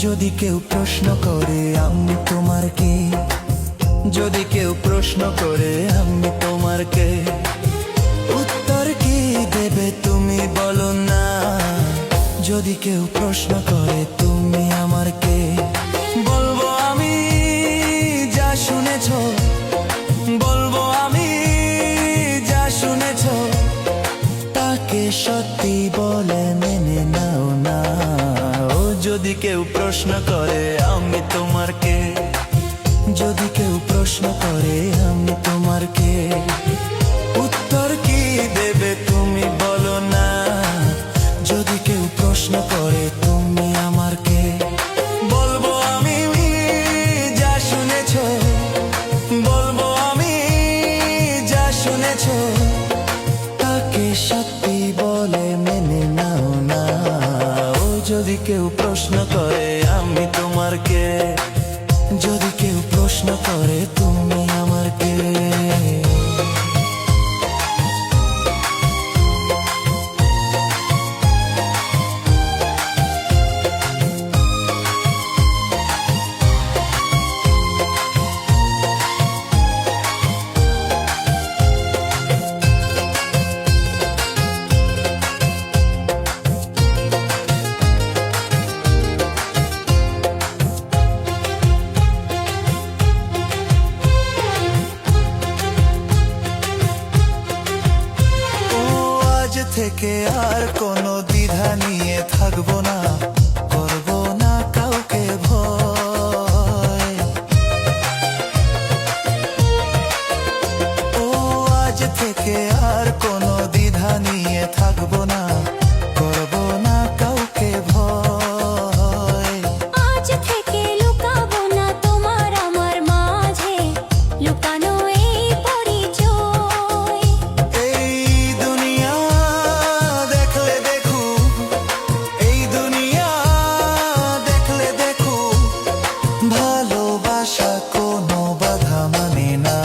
যদি কেউ প্রশ্ন করে আমি তোমার কে, যদি কেউ প্রশ্ন করে আমি তোমার কে, উত্তর কি দেবে তুমি বলো না। যদি কেউ প্রশ্ন করে তুমি আমার কে, বলবো আমি যা শুনেছ, বলবো আমি যা শুনেছ, তাকে সত্যি বলে মেনে নাও না। ও যদি কেউ প্রশ্ন করে আমি তোমার কে, যদি কেউ প্রশ্ন করে আমি তোমার কে, উত্তর কি দেবে তুমি বলো না। যদি কেউ প্রশ্ন করে তুমি আমার কে, বলবো আমি যা শুনেছ, বলবো আমি যা শুনেছ, তাকে সত্যি বলে মেনে নাও না। ও যদি কেউ প্রশ্ন করে আমি তোমার কে, যদি কেউ প্রশ্ন করে তুমি আমার কে। থেকে আর কোনো দ্বিধা নিয়ে থাকবো না, করবো না কাউকে ভয়। ও আজ থেকে আর কোনো দ্বিধা নিয়ে থাকবো না, করবো না কাউকে ভয়। আজ থেকে লুকাবো না তোমার আমার মাঝে, লুকানো এই পরিচয়। এই দুনিয়া দেখলে দেখু, এই দুনিয়া দেখলে দেখু, ভালোবাসা কোনো বাধা মানে না।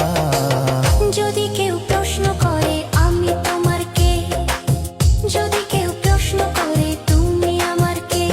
যদি কেউ প্রশ্ন করে আমি তোমার কে, যদি কেউ প্রশ্ন করে তুমি আমার কে,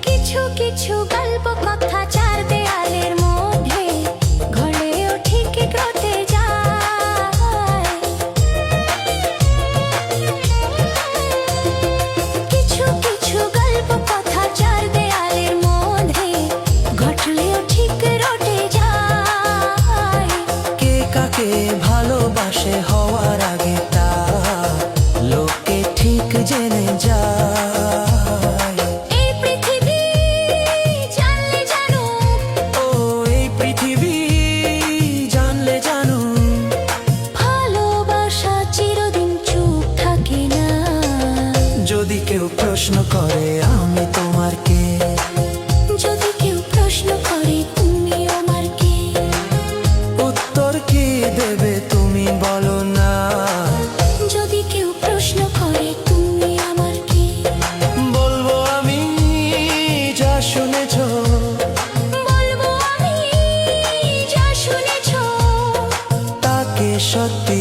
কিছু কিছু গল্প কথা চার দেয়ালের মধ্যে ঘরেও ঠিক ঘটে যায়। কিছু কিছু গল্প কথা চার দেয়ালের মধ্যে ঘটলেও ঠিক রটে যায়। কে কাকে ভালোবাসে হওয়ার আগে তা লোকে ঠিক জেনে যায়। এই পৃথিবী জানলে জানো, ও এই পৃথিবী জানলে জানো, ভালোবাসা চিরদিন চুপ থাকে না। যদি কেউ প্রশ্ন করে আমি তোমার কে, যদি কেউ প্রশ্ন করে তুমি আমার কে, উত্তর কি দেবে তুমি বলো না। যদি কেউ প্রশ্ন করে তুমি আমার কে, বলবো আমি যা শুনেছ, বলবো আমি যা শুনেছ, তাকে সত্যি